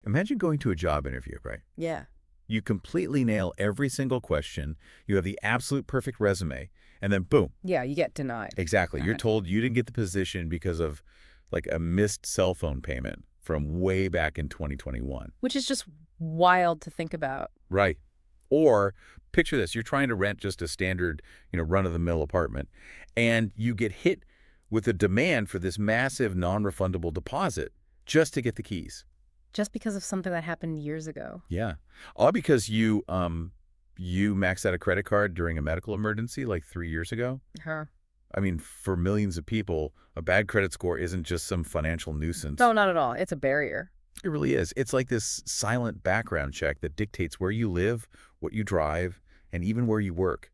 Imagine going to a job interview, right? Yeah. You completely nail every single question. You have the absolute perfect resume. And then boom. Yeah, you get denied. Exactly. You're Right. told you didn't get the position because of like a missed cell phone payment from way back in 2021. Which is just wild to think about. Right. Or picture this. You're trying to rent just a standard, run-of-the-mill apartment, and you get hit with a demand for this massive non-refundable deposit just to get the keys. Just because of something that happened years ago. Yeah. All because you maxed out a credit card during a medical emergency like 3 years ago. Huh. I mean, for millions of people, a bad credit score isn't just some financial nuisance. No, not at all. It's a barrier. It really is. It's like this silent background check that dictates where you live, what you drive, and even where you work.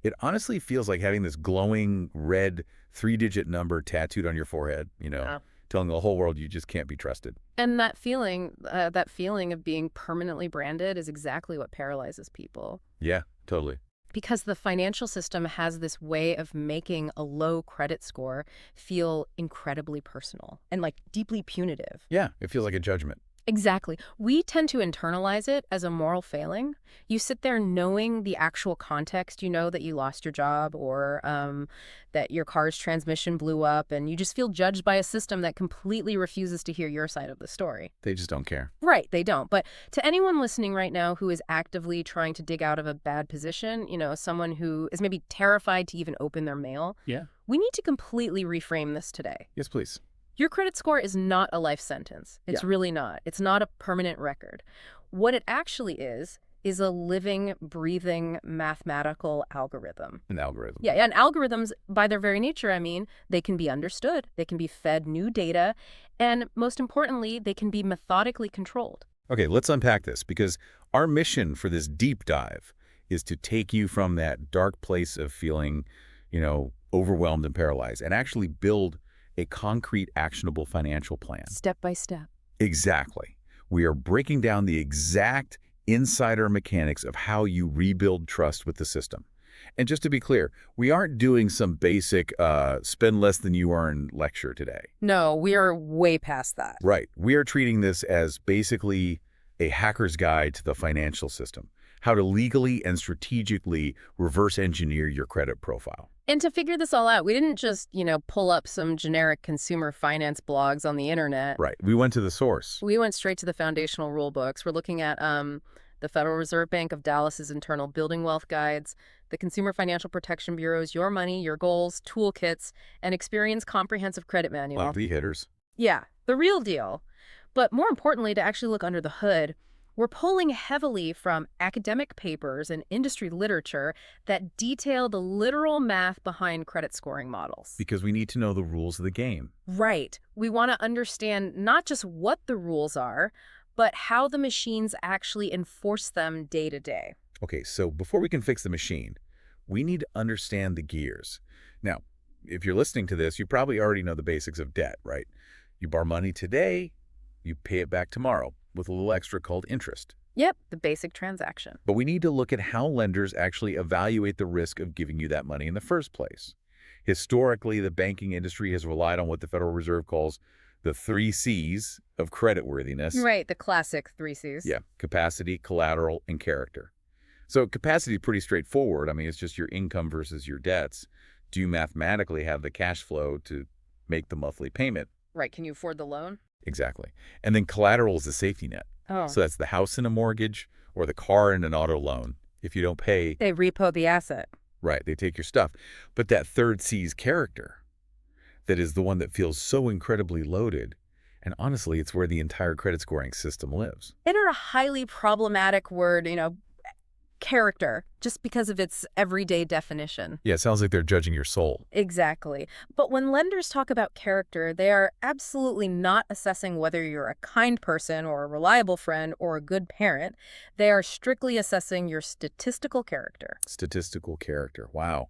It honestly feels like having this glowing red 3-digit number tattooed on your forehead, Yeah. telling the whole world you just can't be trusted. And that feeling of being permanently branded is exactly what paralyzes people. Yeah, totally. Because the financial system has this way of making a low credit score feel incredibly personal and like deeply punitive. Yeah, it feels like a judgment. Exactly. We tend to internalize it as a moral failing. You sit there knowing the actual context. You know that you lost your job or that your car's transmission blew up, and you just feel judged by a system that completely refuses to hear your side of the story. They just don't care. Right, they don't. But to anyone listening right now who is actively trying to dig out of a bad position, someone who is maybe terrified to even open their mail, Yeah. we need to completely reframe this today. Yes, please. Your credit score is not a life sentence. It's really not. It's not a permanent record. What it actually is a living, breathing, mathematical algorithm. An algorithm. Yeah, and algorithms, by their very nature, they can be understood, they can be fed new data, and most importantly, they can be methodically controlled. Okay, let's unpack this because our mission for this deep dive is to take you from that dark place of feeling, overwhelmed and paralyzed and actually build a concrete, actionable financial plan. Step by step. Exactly. We are breaking down the exact insider mechanics of how you rebuild trust with the system. And just to be clear, we aren't doing some basic spend less than you earn lecture today. No, we are way past that. Right. We are treating this as basically a hacker's guide to the financial system, how to legally and strategically reverse engineer your credit profile. And to figure this all out, we didn't just, pull up some generic consumer finance blogs on the internet. Right. We went to the source. We went straight to the foundational rule books. We're looking at the Federal Reserve Bank of Dallas's internal building wealth guides, the Consumer Financial Protection Bureau's Your Money, Your Goals toolkits, and Experian's comprehensive credit manual. Like the hitters. Yeah, the real deal. But more importantly, to actually look under the hood, we're pulling heavily from academic papers and industry literature that detail the literal math behind credit scoring models. Because we need to know the rules of the game. Right. We want to understand not just what the rules are, but how the machines actually enforce them day to day. Okay, so before we can fix the machine, we need to understand the gears. Now, if you're listening to this, you probably already know the basics of debt, right? You borrow money today, you pay it back tomorrow with a little extra called interest. Yep, the basic transaction. But we need to look at how lenders actually evaluate the risk of giving you that money in the first place. Historically, the banking industry has relied on what the Federal Reserve calls the 3 C's of creditworthiness. Right, the classic 3 C's. Yeah, capacity, collateral, and character. So capacity is pretty straightforward. It's just your income versus your debts. Do you mathematically have the cash flow to make the monthly payment? Right, can you afford the loan? Exactly. And then collateral is the safety net. Oh. So that's the house in a mortgage or the car in an auto loan. If you don't pay, They repo the asset. right, they take your stuff. But that third C's character, that is the one that feels so incredibly loaded. And honestly, it's where the entire credit scoring system lives. Enter a highly problematic word, character, just because of its everyday definition. Yeah, it sounds like they're judging your soul. Exactly. But when lenders talk about character, they are absolutely not assessing whether you're a kind person or a reliable friend or a good parent. They are strictly assessing your statistical character. Statistical character. Wow.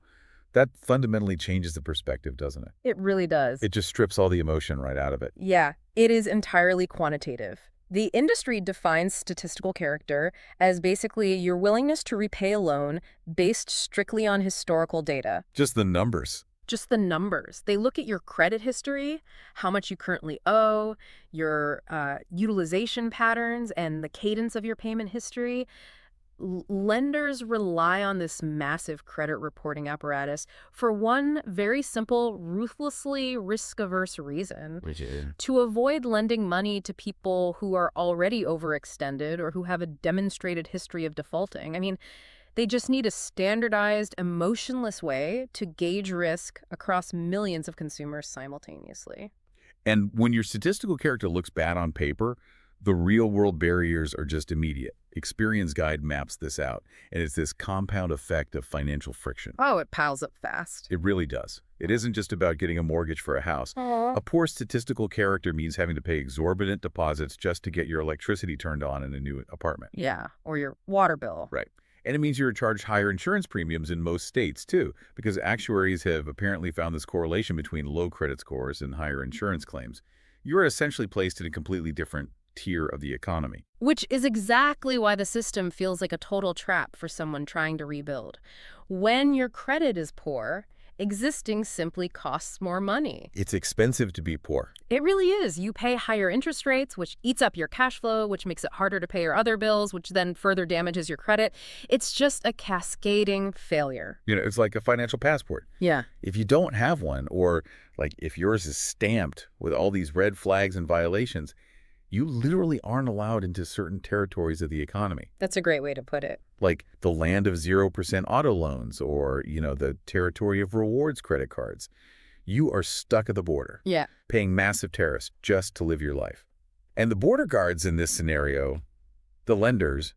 That fundamentally changes the perspective, doesn't it? It really does. It just strips all the emotion right out of it. Yeah, it is entirely quantitative. The industry defines statistical character as basically your willingness to repay a loan based strictly on historical data. Just the numbers. just the numbers. They look at your credit history, how much you currently owe, your utilization patterns, and the cadence of your payment history. Lenders rely on this massive credit reporting apparatus for one very simple, ruthlessly risk-averse reason: Which is? to avoid lending money to people who are already overextended or who have a demonstrated history of defaulting. I mean, they just need a standardized, emotionless way to gauge risk across millions of consumers simultaneously. And when your statistical character looks bad on paper, the real-world barriers are just immediate. Experience Guide maps this out, and it's this compound effect of financial friction. Oh, it piles up fast. It really does. It isn't just about getting a mortgage for a house. A poor statistical character means having to pay exorbitant deposits just to get your electricity turned on in a new apartment. Yeah, or your water bill. Right. And it means you're charged higher insurance premiums in most states, too, because actuaries have apparently found this correlation between low credit scores and higher insurance claims. You're essentially placed in a completely different tier of the economy. Which is exactly why the system feels like a total trap for someone trying to rebuild. When your credit is poor, existing simply costs more money. It's expensive to be poor. It really is. You pay higher interest rates, which eats up your cash flow, which makes it harder to pay your other bills, which then further damages your credit. It's just a cascading failure. It's like a financial passport. Yeah. If you don't have one, or like if yours is stamped with all these red flags and violations, you literally aren't allowed into certain territories of the economy. That's a great way to put it. Like the land of 0% auto loans or, the territory of rewards credit cards. You are stuck at the border, Yeah. paying massive tariffs just to live your life. And the border guards in this scenario, the lenders,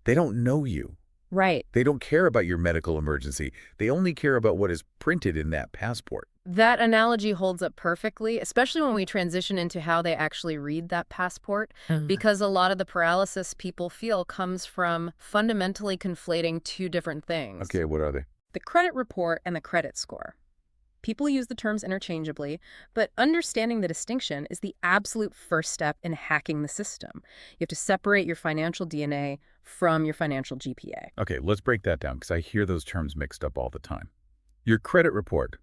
they don't know you. Right. They don't care about your medical emergency. They only care about what is printed in that passport. That analogy holds up perfectly, especially when we transition into how they actually read that passport, because a lot of the paralysis people feel comes from fundamentally conflating two different things. Okay, what are they? The credit report and the credit score. People use the terms interchangeably, but understanding the distinction is the absolute first step in hacking the system. You have to separate your financial DNA from your financial GPA. Okay, let's break that down because I hear those terms mixed up all the time. Your credit report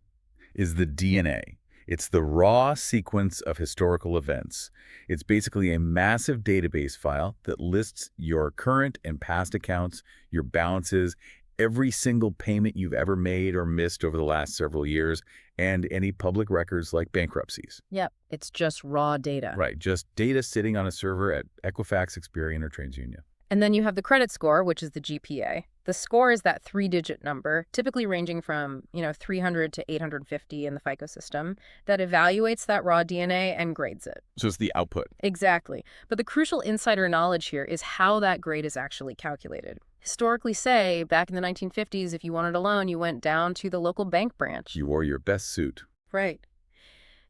is the DNA. It's the raw sequence of historical events. It's basically a massive database file that lists your current and past accounts, your balances, every single payment you've ever made or missed over the last several years, and any public records like bankruptcies. Yep, it's just raw data. Right, just data sitting on a server at Equifax, Experian, or TransUnion. And then you have the credit score, which is the GPA. The score is that 3-digit number, typically ranging from 300 to 850 in the FICO system, that evaluates that raw DNA and grades it. So it's the output. Exactly. But the crucial insider knowledge here is how that grade is actually calculated. Historically, say, back in the 1950s, if you wanted a loan, you went down to the local bank branch. You wore your best suit. Right.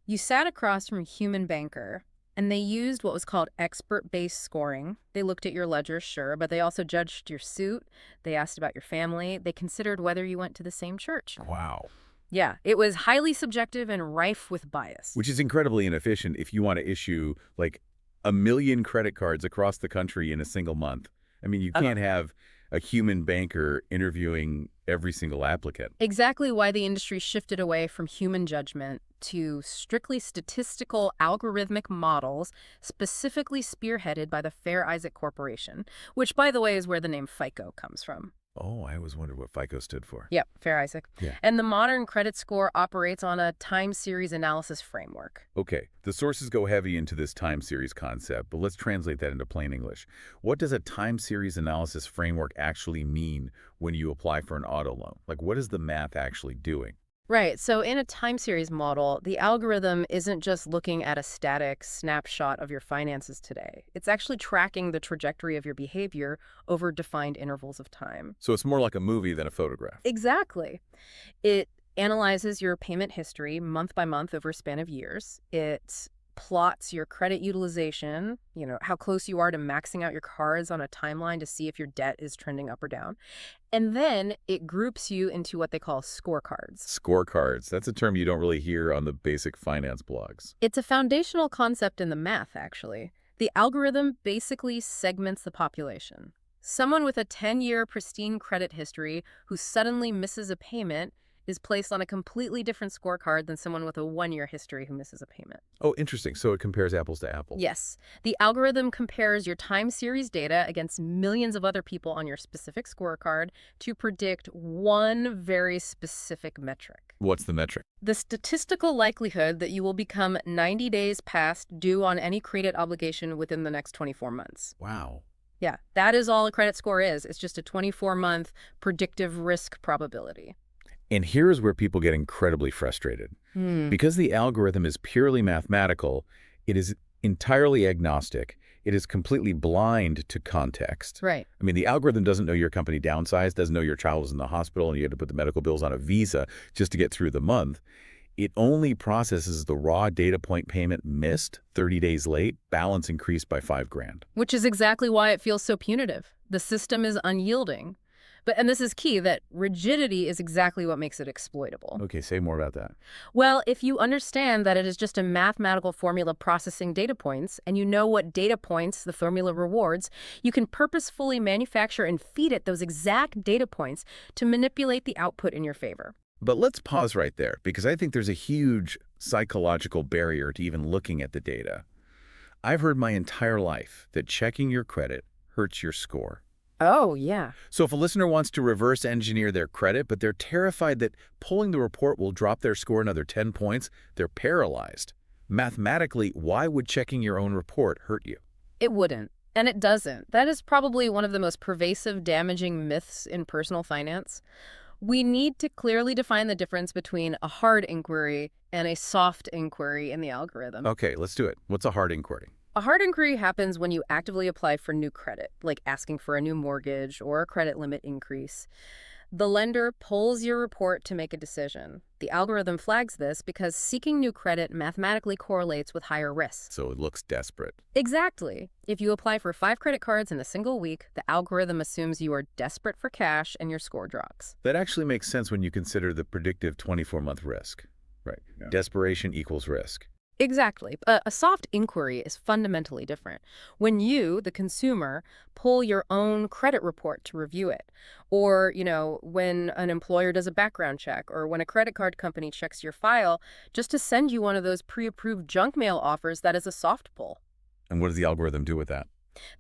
You sat across from a human banker, and they used what was called expert-based scoring. They looked at your ledger, sure, but they also judged your suit. They asked about your family. They considered whether you went to the same church. Wow. Yeah, it was highly subjective and rife with bias. Which is incredibly inefficient if you want to issue like 1 million credit cards across the country in a single month. I mean, you can't have a human banker interviewing every single applicant. Exactly why the industry shifted away from human judgment to strictly statistical algorithmic models, specifically spearheaded by the Fair Isaac Corporation, which, by the way, is where the name FICO comes from. Oh, I always wondered what FICO stood for. Yep, Fair Isaac. Yeah. And the modern credit score operates on a time series analysis framework. Okay, the sources go heavy into this time series concept, but let's translate that into plain English. What does a time series analysis framework actually mean when you apply for an auto loan? Like, what is the math actually doing? Right. So in a time series model, the algorithm isn't just looking at a static snapshot of your finances today. It's actually tracking the trajectory of your behavior over defined intervals of time. So it's more like a movie than a photograph. Exactly. It analyzes your payment history month by month over a span of years. It plots your credit utilization, how close you are to maxing out your cards on a timeline to see if your debt is trending up or down. And then it groups you into what they call scorecards. Scorecards. That's a term you don't really hear on the basic finance blogs. It's a foundational concept in the math, actually. The algorithm basically segments the population. Someone with a 10-year pristine credit history who suddenly misses a payment is placed on a completely different scorecard than someone with a 1-year history who misses a payment. Oh, interesting. So it compares apples to apples. Yes, the algorithm compares your time series data against millions of other people on your specific scorecard to predict one very specific metric. What's the metric? The statistical likelihood that you will become 90 days past due on any credit obligation within the next 24 months. Wow. Yeah, that is all a credit score is. It's just a 24-month predictive risk probability. And here's where people get incredibly frustrated. Because the algorithm is purely mathematical, it is entirely agnostic. It is completely blind to context. Right. I mean, the algorithm doesn't know your company downsized, doesn't know your child was in the hospital and you had to put the medical bills on a visa just to get through the month. It only processes the raw data point payment missed 30 days late, balance increased by $5,000. Which is exactly why it feels so punitive. The system is unyielding. And this is key, that rigidity is exactly what makes it exploitable. Okay, say more about that. Well, if you understand that it is just a mathematical formula processing data points, and you know what data points the formula rewards, you can purposefully manufacture and feed it those exact data points to manipulate the output in your favor. But let's pause right there, because I think there's a huge psychological barrier to even looking at the data. I've heard my entire life that checking your credit hurts your score. Oh, yeah. So if a listener wants to reverse engineer their credit, but they're terrified that pulling the report will drop their score another 10 points, they're paralyzed. Mathematically, why would checking your own report hurt you? It wouldn't. And it doesn't. That is probably one of the most pervasive, damaging myths in personal finance. We need to clearly define the difference between a hard inquiry and a soft inquiry in the algorithm. Okay, let's do it. What's a hard inquiry? A hard inquiry happens when you actively apply for new credit, like asking for a new mortgage or a credit limit increase. The lender pulls your report to make a decision. The algorithm flags this because seeking new credit mathematically correlates with higher risk. So it looks desperate. Exactly. If you apply for 5 credit cards in a single week, the algorithm assumes you are desperate for cash and your score drops. That actually makes sense when you consider the predictive 24-month risk. Right. Yeah. Desperation equals risk. Exactly. A soft inquiry is fundamentally different. When you, the consumer, pull your own credit report to review it, or, when an employer does a background check, or when a credit card company checks your file just to send you one of those pre-approved junk mail offers, that is a soft pull. And what does the algorithm do with that?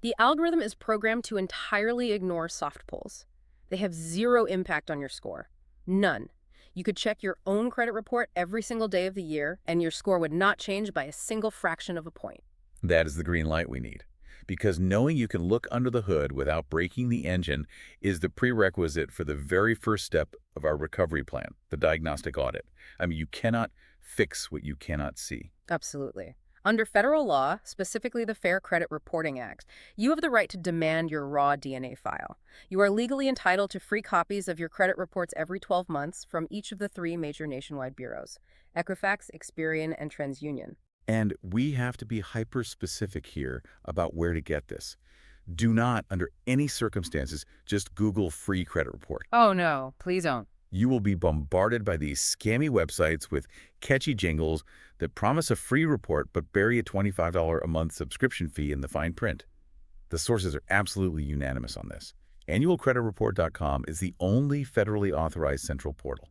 The algorithm is programmed to entirely ignore soft pulls. They have zero impact on your score. None. You could check your own credit report every single day of the year, and your score would not change by a single fraction of a point. That is the green light we need. Because knowing you can look under the hood without breaking the engine is the prerequisite for the very first step of our recovery plan, the diagnostic audit. I mean, you cannot fix what you cannot see. Absolutely. Under federal law, specifically the Fair Credit Reporting Act, you have the right to demand your raw DNA file. You are legally entitled to free copies of your credit reports every 12 months from each of the 3 major nationwide bureaus, Equifax, Experian, and TransUnion. And we have to be hyper-specific here about where to get this. Do not, under any circumstances, just Google free credit report. Oh, no, please don't. You will be bombarded by these scammy websites with catchy jingles that promise a free report but bury a $25 a month subscription fee in the fine print. The sources are absolutely unanimous on this. AnnualCreditReport.com is the only federally authorized central portal.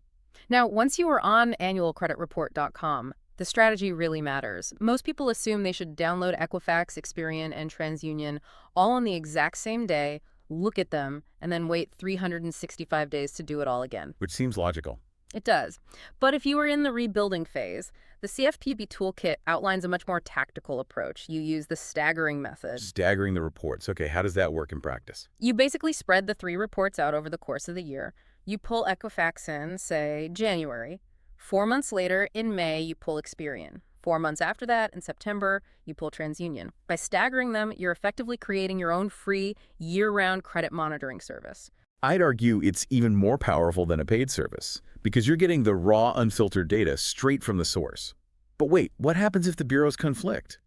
Now, once you are on AnnualCreditReport.com, the strategy really matters. Most people assume they should download Equifax, Experian, and TransUnion all on the exact same day, look at them, and then wait 365 days to do it all again. Which seems logical. It does. But if you are in the rebuilding phase, the CFPB toolkit outlines a much more tactical approach. You use the staggering method. Staggering the reports. Okay, how does that work in practice? You basically spread the 3 reports out over the course of the year. You pull Equifax in, say, January. 4 months later, in May, you pull Experian. 4 months after that, in September, you pull TransUnion. By staggering them, you're effectively creating your own free, year-round credit monitoring service. I'd argue it's even more powerful than a paid service, because you're getting the raw, unfiltered data straight from the source. But wait, what happens if the bureaus conflict?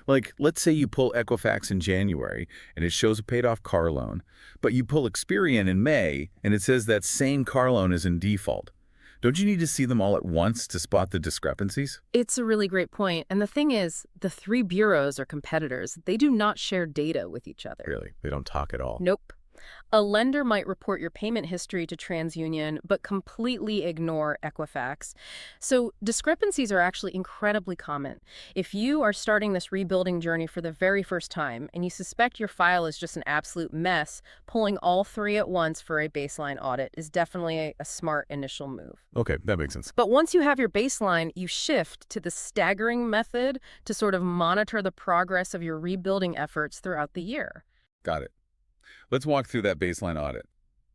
Like, let's say you pull Equifax in January, and it shows a paid-off car loan, but you pull Experian in May, and it says that same car loan is in default. Don't you need to see them all at once to spot the discrepancies? It's a really great point. And the thing is, the 3 bureaus are competitors. They do not share data with each other. Really? They don't talk at all? Nope. A lender might report your payment history to TransUnion, but completely ignore Equifax. So discrepancies are actually incredibly common. If you are starting this rebuilding journey for the very first time and you suspect your file is just an absolute mess, pulling all three at once for a baseline audit is definitely a smart initial move. Okay, that makes sense. But once you have your baseline, you shift to the staggering method to sort of monitor the progress of your rebuilding efforts throughout the year. Got it. Let's walk through that baseline audit.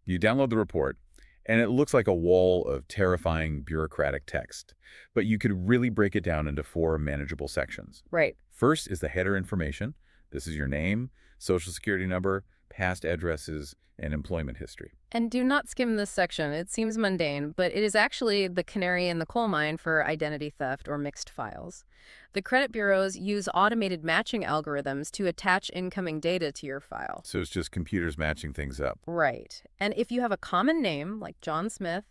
You download the report, and it looks like a wall of terrifying bureaucratic text, but you could really break it down into 4 manageable sections. Right. First is the header information. This is your name, social security number, past addresses, and employment history. And do not skim this section. It seems mundane, but it is actually the canary in the coal mine for identity theft or mixed files. The credit bureaus use automated matching algorithms to attach incoming data to your file. So it's just computers matching things up. Right. And if you have a common name, like John Smith,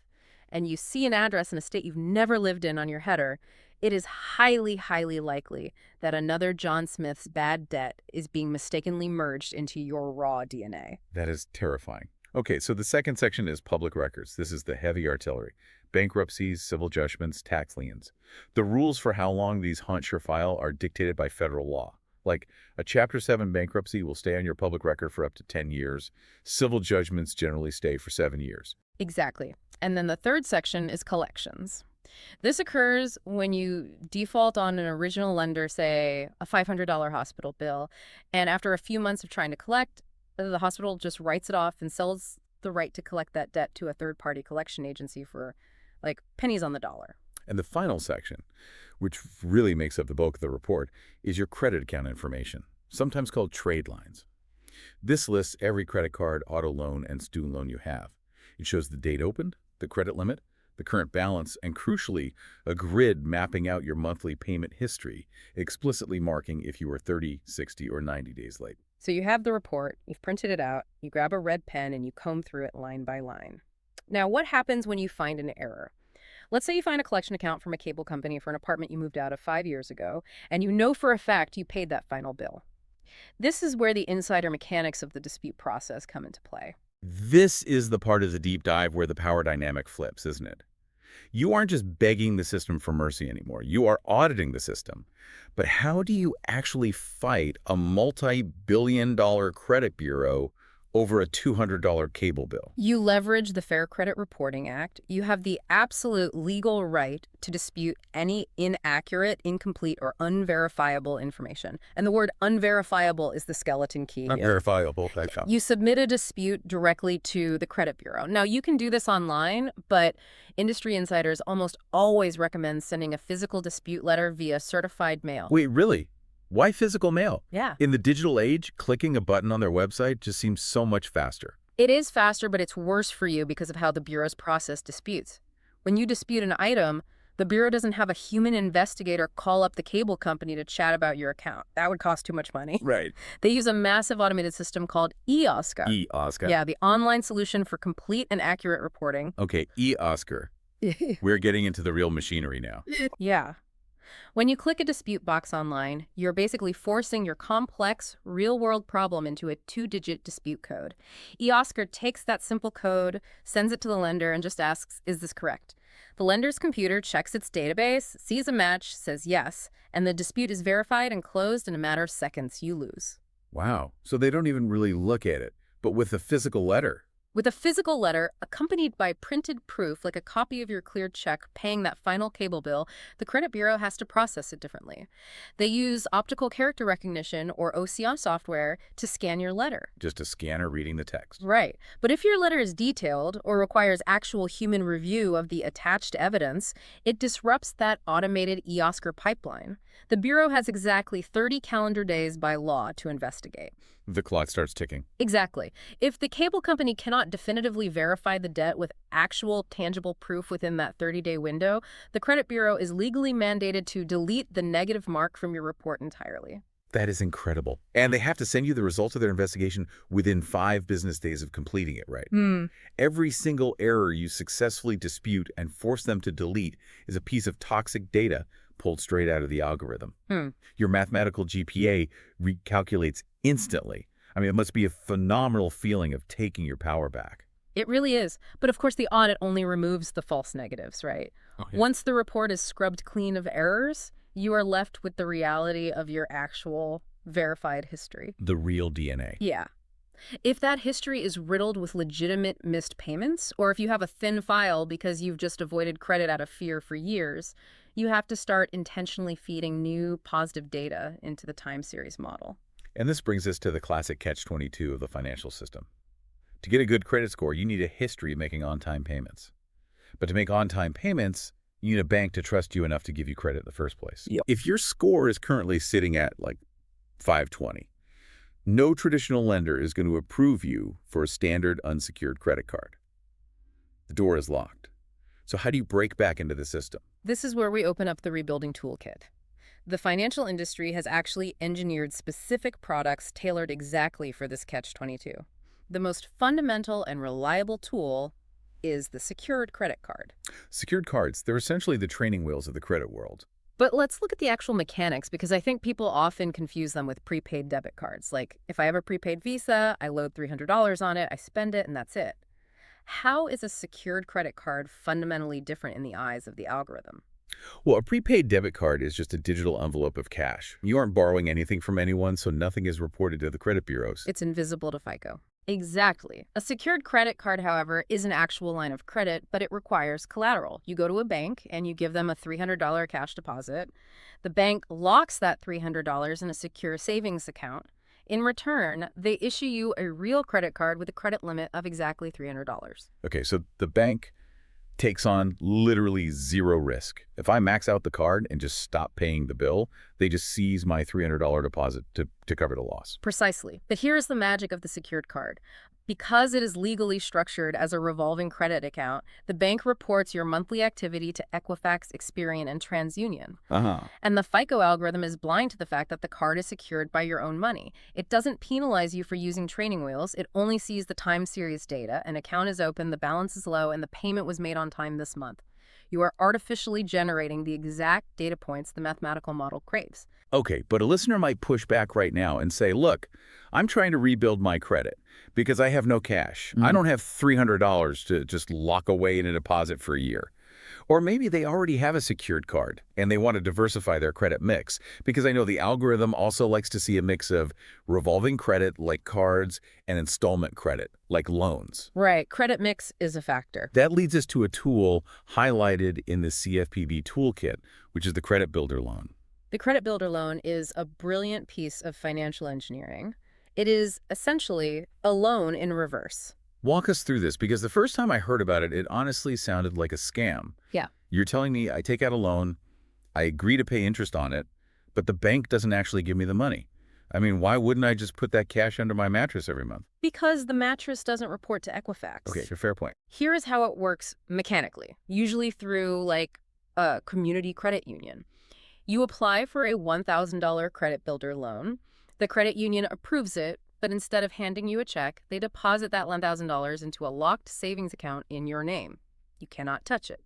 and you see an address in a state you've never lived in on your header, it is highly, highly likely that another John Smith's bad debt is being mistakenly merged into your raw DNA. That is terrifying. Okay, so the second section is public records. This is the heavy artillery. Bankruptcies, civil judgments, tax liens. The rules for how long these haunt your file are dictated by federal law. Like, a Chapter 7 bankruptcy will stay on your public record for up to 10 years. Civil judgments generally stay for 7 years. Exactly. And then the third section is collections. This occurs when you default on an original lender, say a $500 hospital bill, and after a few months of trying to collect, the hospital just writes it off and sells the right to collect that debt to a third-party collection agency for, like, pennies on the dollar. And the final section, which really makes up the bulk of the report, is your credit account information, sometimes called trade lines. This lists every credit card, auto loan, and student loan you have. It shows the date opened, the credit limit, the current balance, and crucially, a grid mapping out your monthly payment history, explicitly marking if you were 30, 60, or 90 days late. So you have the report, you've printed it out, you grab a red pen, and you comb through it line by line. Now, what happens when you find an error? Let's say you find a collection account from a cable company for an apartment you moved out of 5 years ago, and you know for a fact you paid that final bill. This is where the insider mechanics of the dispute process come into play. This is the part of the deep dive where the power dynamic flips, isn't it? You aren't just begging the system for mercy anymore. You are auditing the system. But how do you actually fight a multi-billion-dollar credit bureau over a $200 cable bill? You leverage the Fair Credit Reporting Act. You have the absolute legal right to dispute any inaccurate, incomplete, or unverifiable information. And the word unverifiable is the skeleton key here. Unverifiable. You submit a dispute directly to the credit bureau. Now, you can do this online, but industry insiders almost always recommend sending a physical dispute letter via certified mail. Wait, really? Why physical mail? Yeah. In the digital age, clicking a button on their website just seems so much faster. It is faster, but it's worse for you because of how the bureaus process disputes. When you dispute an item, the bureau doesn't have a human investigator call up the cable company to chat about your account. That would cost too much money. Right. They use a massive automated system called eOscar. eOscar. Yeah, the online solution for complete and accurate reporting. Okay, eOscar. We're getting into the real machinery now. Yeah. When you click a dispute box online, you're basically forcing your complex, real-world problem into a 2-digit dispute code. eOscar takes that simple code, sends it to the lender, and just asks, is this correct? The lender's computer checks its database, sees a match, says yes, and the dispute is verified and closed in a matter of seconds. You lose. Wow. So they don't even really look at it, but with a physical letter. With a physical letter, accompanied by printed proof, like a copy of your cleared check paying that final cable bill, the credit bureau has to process it differently. They use optical character recognition, or OCR software, to scan your letter. Just a scanner reading the text. Right. But if your letter is detailed or requires actual human review of the attached evidence, it disrupts that automated eOscar pipeline. The bureau has exactly 30 calendar days by law to investigate. The clock starts ticking. Exactly. If the cable company cannot definitively verify the debt with actual tangible proof within that 30-day window, the credit bureau is legally mandated to delete the negative mark from your report entirely. That is incredible. And they have to send you the results of their investigation within 5 business days of completing it, right? Every single error you successfully dispute and force them to delete is a piece of toxic data pulled straight out of the algorithm. Your mathematical GPA recalculates instantly. I mean, it must be a phenomenal feeling of taking your power back. It really is. But of course, the audit only removes the false negatives, right? Oh, yeah. Once the report is scrubbed clean of errors, you are left with the reality of your actual verified history. The real DNA. Yeah. If that history is riddled with legitimate missed payments, or if you have a thin file because you've just avoided credit out of fear for years, you have to start intentionally feeding new positive data into the time series model. And this brings us to the classic catch-22 of the financial system. To get a good credit score, you need a history of making on-time payments. But to make on-time payments, you need a bank to trust you enough to give you credit in the first place. Yep. If your score is currently sitting at like 520, no traditional lender is going to approve you for a standard unsecured credit card. The door is locked. So how do you break back into the system? This is where we open up the rebuilding toolkit. The financial industry has actually engineered specific products tailored exactly for this catch-22. The most fundamental and reliable tool is the secured credit card. Secured cards, they're essentially the training wheels of the credit world. But let's look at the actual mechanics, because I think people often confuse them with prepaid debit cards. Like, if I have a prepaid Visa, I load $300 on it, I spend it, and that's it. How is a secured credit card fundamentally different in the eyes of the algorithm? Well, a prepaid debit card is just a digital envelope of cash. You aren't borrowing anything from anyone, so nothing is reported to the credit bureaus. It's invisible to FICO. Exactly. A secured credit card, however, is an actual line of credit, but it requires collateral. You go to a bank and you give them a $300 cash deposit. The bank locks that $300 in a secure savings account. In return, they issue you a real credit card with a credit limit of exactly $300. Okay, so the bank takes on literally zero risk. If I max out the card and just stop paying the bill, they just seize my $300 deposit to cover the loss. Precisely. But here's the magic of the secured card. Because it is legally structured as a revolving credit account, the bank reports your monthly activity to Equifax, Experian, and TransUnion. And the FICO algorithm is blind to the fact that the card is secured by your own money. It doesn't penalize you for using training wheels. It only sees the time series data. An account is open, the balance is low, and the payment was made on time this month. You are artificially generating the exact data points the mathematical model craves. Okay, but a listener might push back right now and say, look, I'm trying to rebuild my credit because I have no cash. I don't have $300 to just lock away in a deposit for a year. Or maybe they already have a secured card and they want to diversify their credit mix, because I know the algorithm also likes to see a mix of revolving credit like cards and installment credit like loans. Right. Credit mix is a factor. That leads us to a tool highlighted in the CFPB toolkit, which is the Credit Builder loan. The Credit Builder loan is a brilliant piece of financial engineering. It is essentially a loan in reverse. Walk us through this, because the first time I heard about it, it honestly sounded like a scam. Yeah. You're telling me I take out a loan, I agree to pay interest on it, but the bank doesn't actually give me the money. I mean, why wouldn't I just put that cash under my mattress every month? Because the mattress doesn't report to Equifax. Okay, fair point. Here is how it works mechanically, usually through like a community credit union. You apply for a $1,000 Credit Builder loan. The credit union approves it, but instead of handing you a check, they deposit that $1,000 into a locked savings account in your name. You cannot touch it.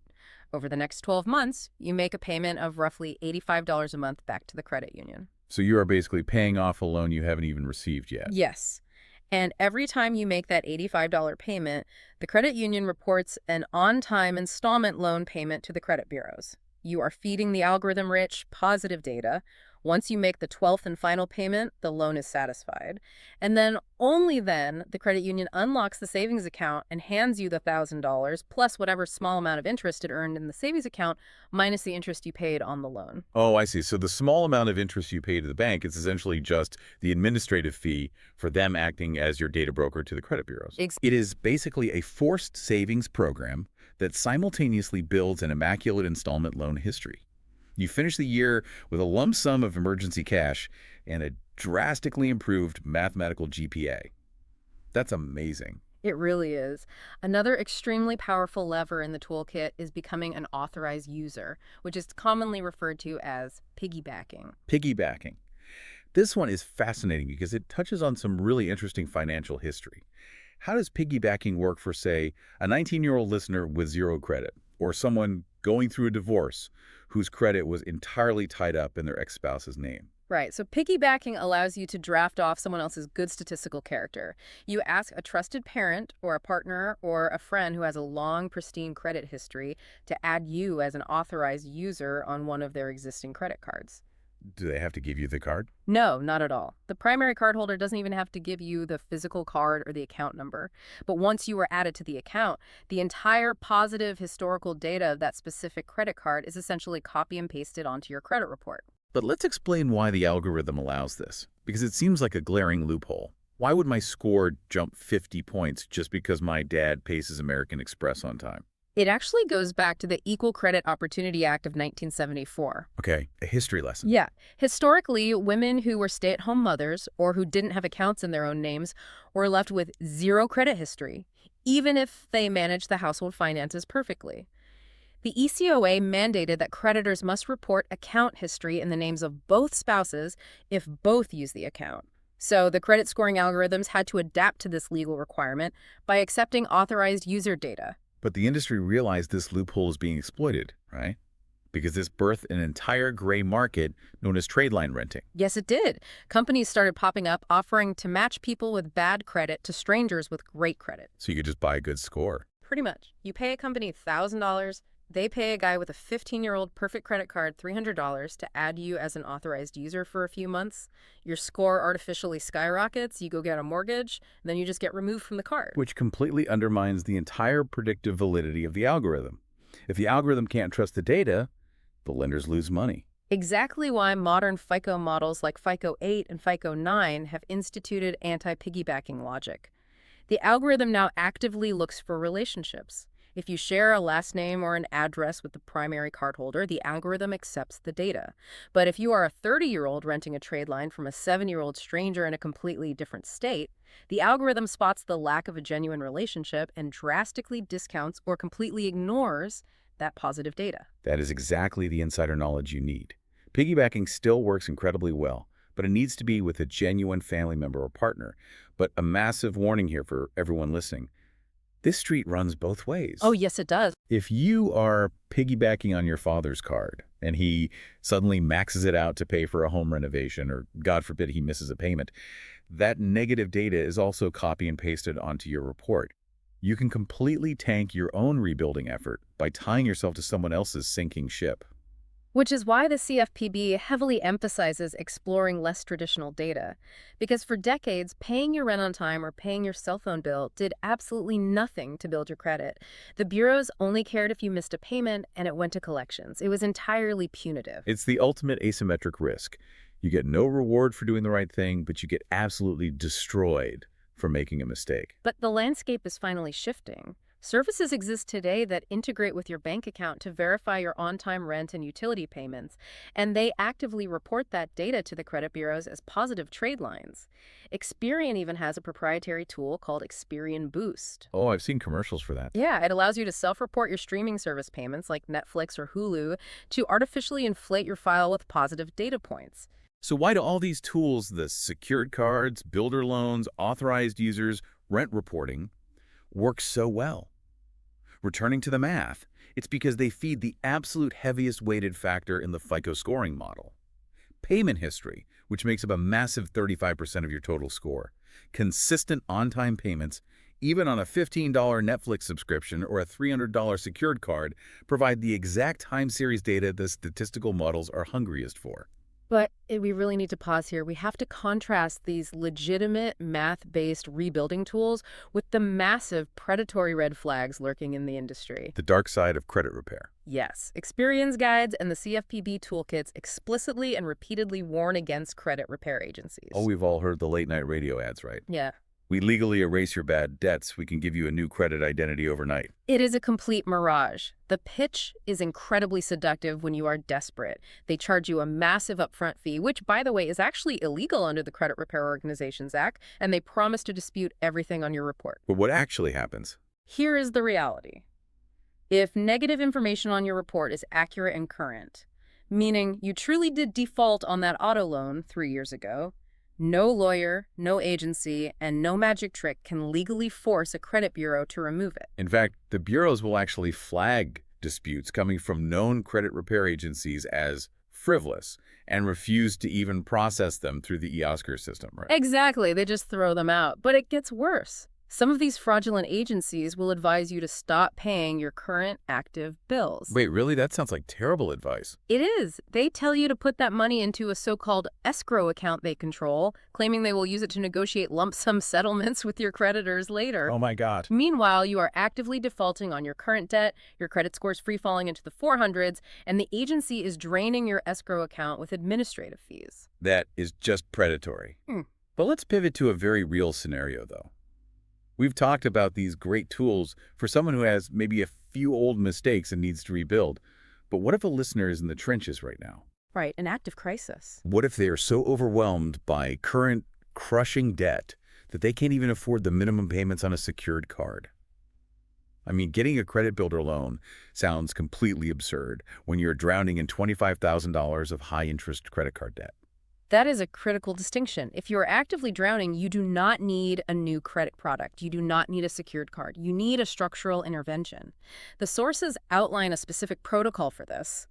Over the next 12 months, you make a payment of roughly $85 a month back to the credit union. So you are basically paying off a loan you haven't even received yet. Yes. And every time you make that $85 payment, the credit union reports an on-time installment loan payment to the credit bureaus. You are feeding the algorithm-rich, positive data. Once you make the 12th and final payment, the loan is satisfied. And then, only then, the credit union unlocks the savings account and hands you the $1,000 plus whatever small amount of interest it earned in the savings account minus the interest you paid on the loan. Oh, I see. So the small amount of interest you pay to the bank is essentially just the administrative fee for them acting as your data broker to the credit bureaus. It is basically a forced savings program that simultaneously builds an immaculate installment loan history. You finish the year with a lump sum of emergency cash and a drastically improved mathematical GPA. That's amazing. It really is. Another extremely powerful lever in the toolkit is becoming an authorized user, which is commonly referred to as piggybacking. Piggybacking. This one is fascinating because it touches on some really interesting financial history. How does piggybacking work for, say, a 19-year-old listener with zero credit, or someone going through a divorce whose credit was entirely tied up in their ex-spouse's name? Right. So piggybacking allows you to draft off someone else's good statistical character. You ask a trusted parent or a partner or a friend who has a long, pristine credit history to add you as an authorized user on one of their existing credit cards. Do they have to give you the card? No, not at all. The primary cardholder doesn't even have to give you the physical card or the account number. But once you are added to the account, the entire positive historical data of that specific credit card is essentially copy and pasted onto your credit report. But let's explain why the algorithm allows this, because it seems like a glaring loophole. Why would my score jump 50 points just because my dad pays his American Express on time? It actually goes back to the Equal Credit Opportunity Act of 1974. Okay, a history lesson. Yeah. Historically, women who were stay-at-home mothers or who didn't have accounts in their own names were left with zero credit history, even if they managed the household finances perfectly. The ECOA mandated that creditors must report account history in the names of both spouses if both use the account. So the credit scoring algorithms had to adapt to this legal requirement by accepting authorized user data. But the industry realized this loophole is being exploited, right? Because this birthed an entire gray market known as trade line renting. Yes, it did. Companies started popping up offering to match people with bad credit to strangers with great credit. So you could just buy a good score. Pretty much. You pay a company $1,000, they pay a guy with a 15-year-old perfect credit card $300 to add you as an authorized user for a few months. Your score artificially skyrockets, you go get a mortgage, and then you just get removed from the card. Which completely undermines the entire predictive validity of the algorithm. If the algorithm can't trust the data, the lenders lose money. Exactly why modern FICO models like FICO 8 and FICO 9 have instituted anti-piggybacking logic. The algorithm now actively looks for relationships. If you share a last name or an address with the primary cardholder, the algorithm accepts the data. But if you are a 30-year-old renting a trade line from a 7-year-old stranger in a completely different state, the algorithm spots the lack of a genuine relationship and drastically discounts or completely ignores that positive data. That is exactly the insider knowledge you need. Piggybacking still works incredibly well, but it needs to be with a genuine family member or partner. But a massive warning here for everyone listening. This street runs both ways. Oh, yes, it does. If you are piggybacking on your father's card and he suddenly maxes it out to pay for a home renovation, or God forbid he misses a payment, that negative data is also copy and pasted onto your report. You can completely tank your own rebuilding effort by tying yourself to someone else's sinking ship. Which is why the CFPB heavily emphasizes exploring less traditional data. Because for decades, paying your rent on time or paying your cell phone bill did absolutely nothing to build your credit. The bureaus only cared if you missed a payment and it went to collections. It was entirely punitive. It's the ultimate asymmetric risk. You get no reward for doing the right thing, but you get absolutely destroyed for making a mistake. But the landscape is finally shifting. Services exist today that integrate with your bank account to verify your on-time rent and utility payments, and they actively report that data to the credit bureaus as positive trade lines. Experian even has a proprietary tool called Experian Boost. Oh, I've seen commercials for that. Yeah, it allows you to self-report your streaming service payments like Netflix or Hulu to artificially inflate your file with positive data points. So why do all these tools, the secured cards, builder loans, authorized users, rent reporting, work so well? Returning to the math, it's because they feed the absolute heaviest weighted factor in the FICO scoring model. Payment history, which makes up a massive 35% of your total score. Consistent on-time payments, even on a $15 Netflix subscription or a $300 secured card, provide the exact time series data the statistical models are hungriest for. But we really need to pause here. We have to contrast these legitimate math-based rebuilding tools with the massive predatory red flags lurking in the industry. The dark side of credit repair. Yes, Experian's guides and the CFPB toolkits explicitly and repeatedly warn against credit repair agencies. Oh, we've all heard the late-night radio ads, right? Yeah. We legally erase your bad debts. We can give you a new credit identity overnight. It is a complete mirage. The pitch is incredibly seductive when you are desperate. They charge you a massive upfront fee, which, by the way, is actually illegal under the Credit Repair Organizations Act, and they promise to dispute everything on your report. But what actually happens? Here is the reality. If negative information on your report is accurate and current, meaning you truly did default on that auto loan 3 years ago, no lawyer, no agency, and no magic trick can legally force a credit bureau to remove it. In fact, the bureaus will actually flag disputes coming from known credit repair agencies as frivolous and refuse to even process them through the eOscar system, right? Exactly. They just throw them out. But it gets worse. Some of these fraudulent agencies will advise you to stop paying your current active bills. Wait, really? That sounds like terrible advice. It is. They tell you to put that money into a so-called escrow account they control, claiming they will use it to negotiate lump sum settlements with your creditors later. Oh my God. Meanwhile, you are actively defaulting on your current debt, your credit score's free-falling into the 400s, and the agency is draining your escrow account with administrative fees. That is just predatory. But let's pivot to a very real scenario, though. We've talked about these great tools for someone who has maybe a few old mistakes and needs to rebuild. But what if a listener is in the trenches right now? Right, an active crisis. What if they are so overwhelmed by current crushing debt that they can't even afford the minimum payments on a secured card? I mean, getting a credit builder loan sounds completely absurd when you're drowning in $25,000 of high-interest credit card debt. That is a critical distinction. If you are actively drowning, you do not need a new credit product. You do not need a secured card. You need a structural intervention. The sources outline a specific protocol for this,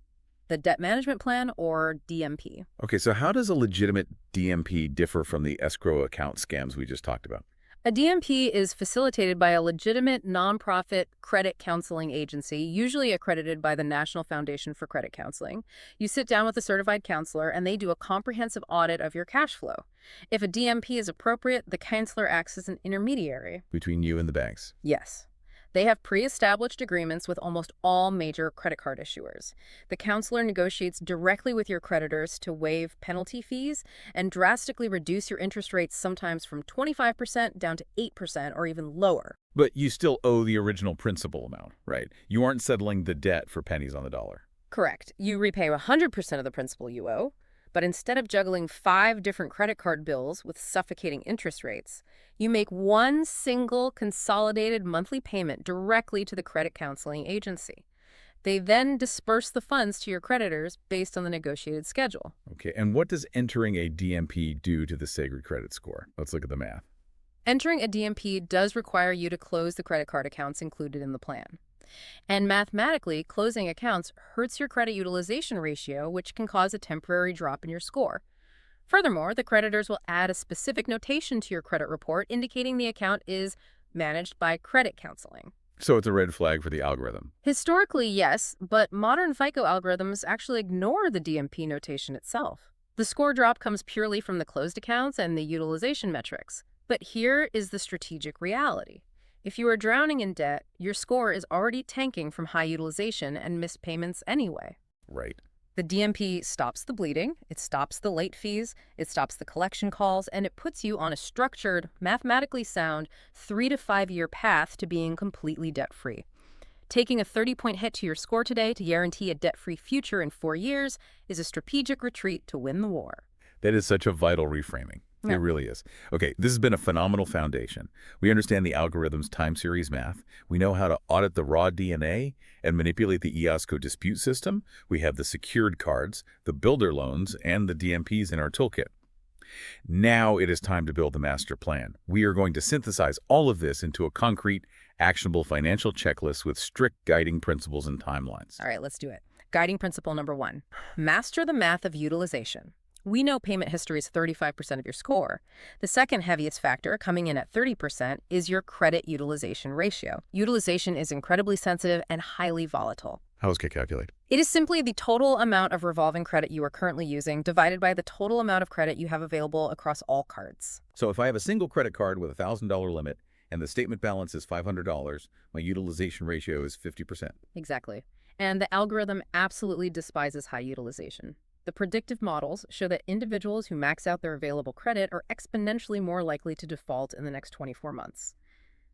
the Debt Management Plan, or DMP. Okay, so how does a legitimate DMP differ from the escrow account scams we just talked about? A DMP is facilitated by a legitimate nonprofit credit counseling agency, usually accredited by the National Foundation for Credit Counseling. You sit down with a certified counselor, and they do a comprehensive audit of your cash flow. If a DMP is appropriate, the counselor acts as an intermediary. Between you and the banks? Yes. They have pre-established agreements with almost all major credit card issuers. The counselor negotiates directly with your creditors to waive penalty fees and drastically reduce your interest rates, sometimes from 25% down to 8% or even lower. But you still owe the original principal amount, right? You aren't settling the debt for pennies on the dollar. Correct. You repay 100% of the principal you owe, but instead of juggling 5 different credit card bills with suffocating interest rates, you make one single consolidated monthly payment directly to the credit counseling agency. They then disperse the funds to your creditors based on the negotiated schedule. Okay, and what does entering a DMP do to the Sagrid credit score? Let's look at the math. Entering a DMP does require you to close the credit card accounts included in the plan. And mathematically, closing accounts hurts your credit utilization ratio, which can cause a temporary drop in your score. Furthermore, the creditors will add a specific notation to your credit report indicating the account is managed by credit counseling. So it's a red flag for the algorithm. Historically, yes, but modern FICO algorithms actually ignore the DMP notation itself. The score drop comes purely from the closed accounts and the utilization metrics. But here is the strategic reality. If you are drowning in debt, your score is already tanking from high utilization and missed payments anyway. Right. The DMP stops the bleeding, it stops the late fees, it stops the collection calls, and it puts you on a structured, mathematically sound 3 to 5 year path to being completely debt-free. Taking a 30-point hit to your score today to guarantee a debt-free future in 4 years is a strategic retreat to win the war. That is such a vital reframing. Yeah. It really is. Okay, this has been a phenomenal foundation. We understand the algorithm's time series math. We know how to audit the raw DNA and manipulate the eOscar dispute system. We have the secured cards, the builder loans, and the DMPs in our toolkit. Now it is time to build the master plan. We are going to synthesize all of this into a concrete, actionable financial checklist with strict guiding principles and timelines. All right, let's do it. Guiding principle number 1, master the math of utilization. We know payment history is 35% of your score. The second heaviest factor, coming in at 30%, is your credit utilization ratio. Utilization is incredibly sensitive and highly volatile. How does it calculate? It is simply the total amount of revolving credit you are currently using divided by the total amount of credit you have available across all cards. So if I have a single credit card with a $1,000 limit and the statement balance is $500, my utilization ratio is 50%. Exactly. And the algorithm absolutely despises high utilization. The predictive models show that individuals who max out their available credit are exponentially more likely to default in the next 24 months.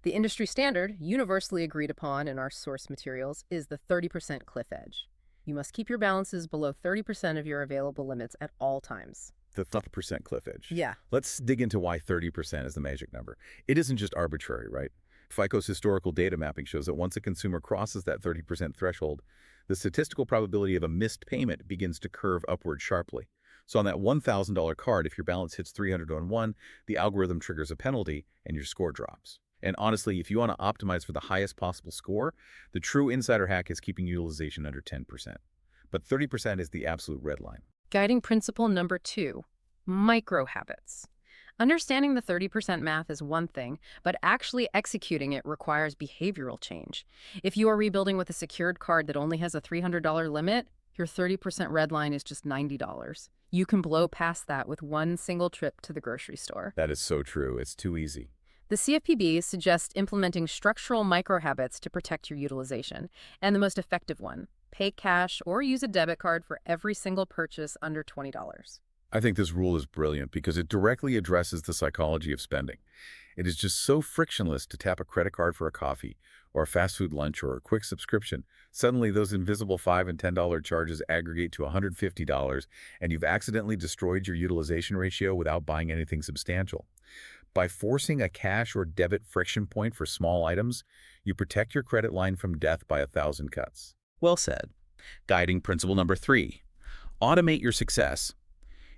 The industry standard, universally agreed upon in our source materials, is the 30% cliff edge. You must keep your balances below 30% of your available limits at all times. The 30% cliff edge. Yeah. Let's dig into why 30% is the magic number. It isn't just arbitrary, right? FICO's historical data mapping shows that once a consumer crosses that 30% threshold, the statistical probability of a missed payment begins to curve upward sharply. So on that $1,000 card, if your balance hits 301, the algorithm triggers a penalty and your score drops. And honestly, if you want to optimize for the highest possible score, the true insider hack is keeping utilization under 10%. But 30% is the absolute red line. Guiding principle number 2, micro habits. Understanding the 30% math is one thing, but actually executing it requires behavioral change. If you are rebuilding with a secured card that only has a $300 limit, your 30% red line is just $90. You can blow past that with one single trip to the grocery store. That is so true. It's too easy. The CFPB suggests implementing structural micro-habits to protect your utilization. And the most effective one, pay cash or use a debit card for every single purchase under $20. I think this rule is brilliant because it directly addresses the psychology of spending. It is just so frictionless to tap a credit card for a coffee or a fast food lunch or a quick subscription. Suddenly, those invisible $5 and $10 charges aggregate to $150, and you've accidentally destroyed your utilization ratio without buying anything substantial. By forcing a cash or debit friction point for small items, you protect your credit line from death by 1,000 cuts. Well said. Guiding principle number 3, automate your success.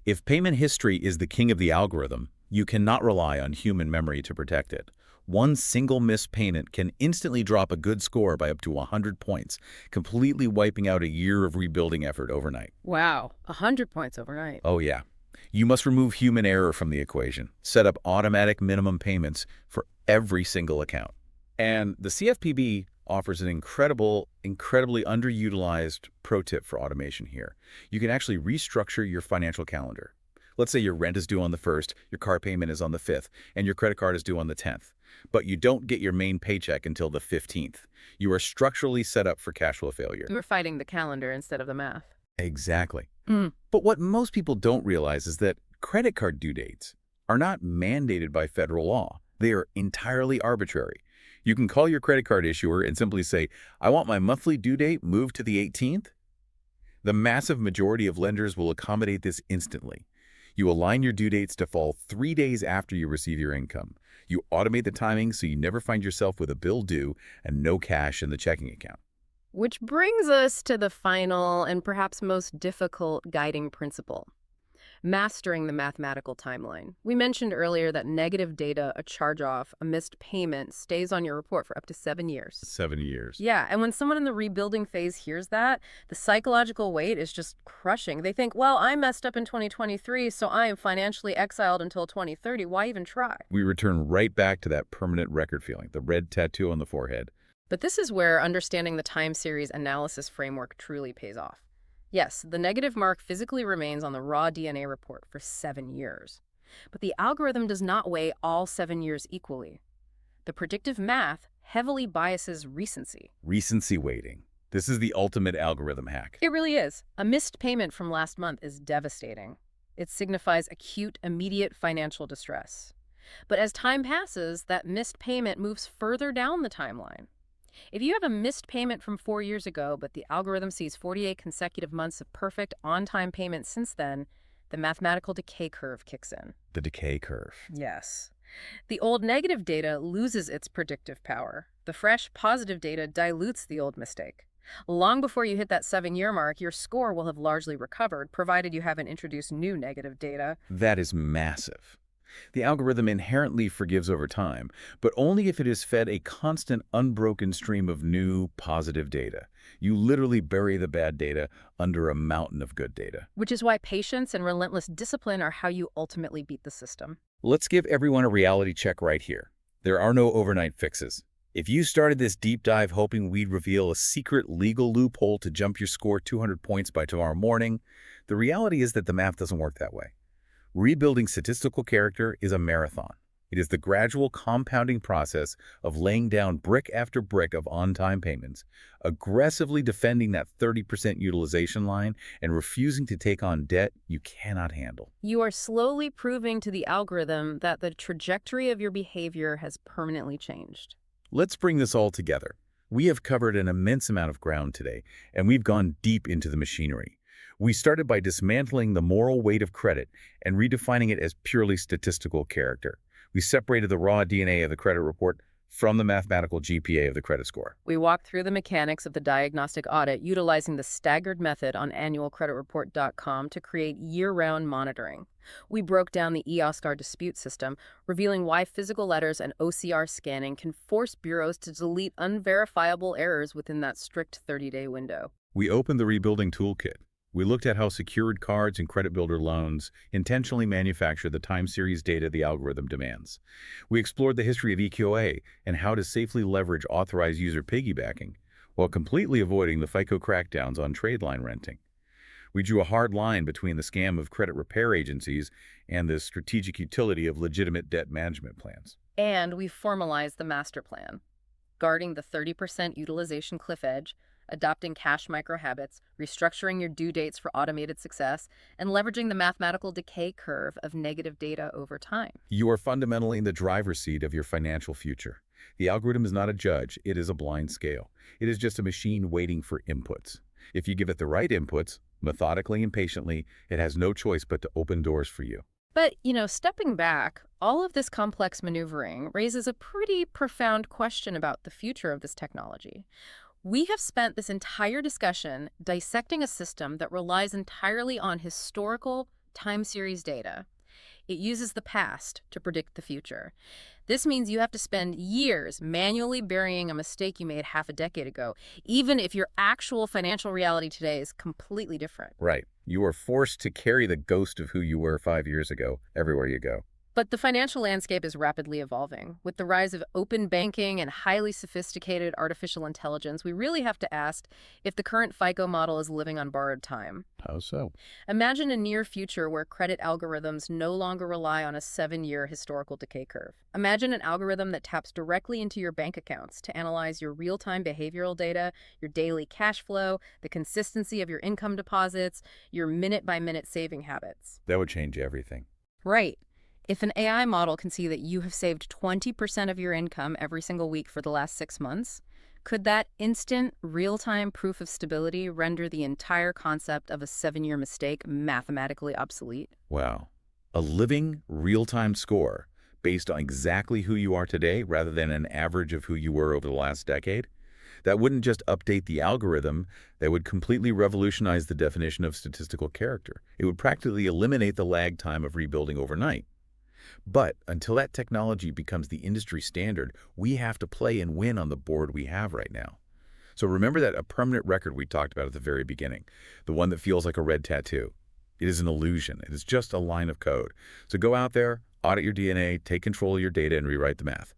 If payment history is the king of the algorithm, you cannot rely on human memory to protect it. One single missed payment can instantly drop a good score by up to 100 points, completely wiping out a year of rebuilding effort overnight. Wow, 100 points overnight. Oh yeah. You must remove human error from the equation. Set up automatic minimum payments for every single account. And the CFPB offers an incredibly underutilized pro tip for automation here. You can actually restructure your financial calendar. Let's say your rent is due on the 1st, your car payment is on the 5th, and your credit card is due on the 10th. But you don't get your main paycheck until the 15th. You are structurally set up for cash flow failure. We're fighting the calendar instead of the math. Exactly. But what most people don't realize is that credit card due dates are not mandated by federal law. They are entirely arbitrary. You can call your credit card issuer and simply say, I want my monthly due date moved to the 18th. The massive majority of lenders will accommodate this instantly. You align your due dates to fall 3 days after you receive your income. You automate the timing so you never find yourself with a bill due and no cash in the checking account. Which brings us to the final and perhaps most difficult guiding principle, mastering the mathematical timeline. We mentioned earlier that negative data, a charge-off, a missed payment, stays on your report for up to 7 years. 7 years. Yeah, and when someone in the rebuilding phase hears that, the psychological weight is just crushing. They think, well, I messed up in 2023, so I am financially exiled until 2030. Why even try? We return right back to that permanent record feeling, the red tattoo on the forehead. But this is where understanding the time series analysis framework truly pays off. Yes, the negative mark physically remains on the raw DNA report for 7 years. But the algorithm does not weigh all 7 years equally. The predictive math heavily biases recency. Recency weighting. This is the ultimate algorithm hack. It really is. A missed payment from last month is devastating. It signifies acute, immediate financial distress. But as time passes, that missed payment moves further down the timeline. If you have a missed payment from 4 years ago, but the algorithm sees 48 consecutive months of perfect on-time payments since then, the mathematical decay curve kicks in. The decay curve. Yes. The old negative data loses its predictive power. The fresh positive data dilutes the old mistake. Long before you hit that 7-year mark, your score will have largely recovered, provided you haven't introduced new negative data. That is massive. The algorithm inherently forgives over time, but only if it is fed a constant, unbroken stream of new, positive data. You literally bury the bad data under a mountain of good data. Which is why patience and relentless discipline are how you ultimately beat the system. Let's give everyone a reality check right here. There are no overnight fixes. If you started this deep dive hoping we'd reveal a secret legal loophole to jump your score 200 points by tomorrow morning, the reality is that the math doesn't work that way. Rebuilding statistical character is a marathon. It is the gradual compounding process of laying down brick after brick of on-time payments, aggressively defending that 30% utilization line, and refusing to take on debt you cannot handle. You are slowly proving to the algorithm that the trajectory of your behavior has permanently changed. Let's bring this all together. We have covered an immense amount of ground today, and we've gone deep into the machinery. We started by dismantling the moral weight of credit and redefining it as purely statistical character. We separated the raw DNA of the credit report from the mathematical GPA of the credit score. We walked through the mechanics of the diagnostic audit, utilizing the staggered method on annualcreditreport.com to create year-round monitoring. We broke down the eOscar dispute system, revealing why physical letters and OCR scanning can force bureaus to delete unverifiable errors within that strict 30-day window. We opened the rebuilding toolkit. We looked at how secured cards and credit builder loans intentionally manufacture the time series data the algorithm demands. We explored the history of EQA and how to safely leverage authorized user piggybacking, while completely avoiding the FICO crackdowns on trade line renting. We drew a hard line between the scam of credit repair agencies and the strategic utility of legitimate debt management plans. And we formalized the master plan, guarding the 30% utilization cliff edge, adopting cash microhabits, restructuring your due dates for automated success, and leveraging the mathematical decay curve of negative data over time. You are fundamentally in the driver's seat of your financial future. The algorithm is not a judge, it is a blind scale. It is just a machine waiting for inputs. If you give it the right inputs, methodically and patiently, it has no choice but to open doors for you. But, stepping back, all of this complex maneuvering raises a pretty profound question about the future of this technology. We have spent this entire discussion dissecting a system that relies entirely on historical time series data. It uses the past to predict the future. This means you have to spend years manually burying a mistake you made half a decade ago, even if your actual financial reality today is completely different. Right. You are forced to carry the ghost of who you were 5 years ago everywhere you go. But the financial landscape is rapidly evolving. With the rise of open banking and highly sophisticated artificial intelligence, we really have to ask if the current FICO model is living on borrowed time. How so? Imagine a near future where credit algorithms no longer rely on a 7-year historical decay curve. Imagine an algorithm that taps directly into your bank accounts to analyze your real-time behavioral data, your daily cash flow, the consistency of your income deposits, your minute-by-minute saving habits. That would change everything. Right. If an AI model can see that you have saved 20% of your income every single week for the last 6 months, could that instant, real-time proof of stability render the entire concept of a 7-year mistake mathematically obsolete? Wow. A living, real-time score based on exactly who you are today rather than an average of who you were over the last decade? That wouldn't just update the algorithm, that would completely revolutionize the definition of statistical character. It would practically eliminate the lag time of rebuilding overnight. But until that technology becomes the industry standard, we have to play and win on the board we have right now. So remember that a permanent record we talked about at the very beginning, the one that feels like a red tattoo. It is an illusion. It is just a line of code. So go out there, audit your DNA, take control of your data, and rewrite the math.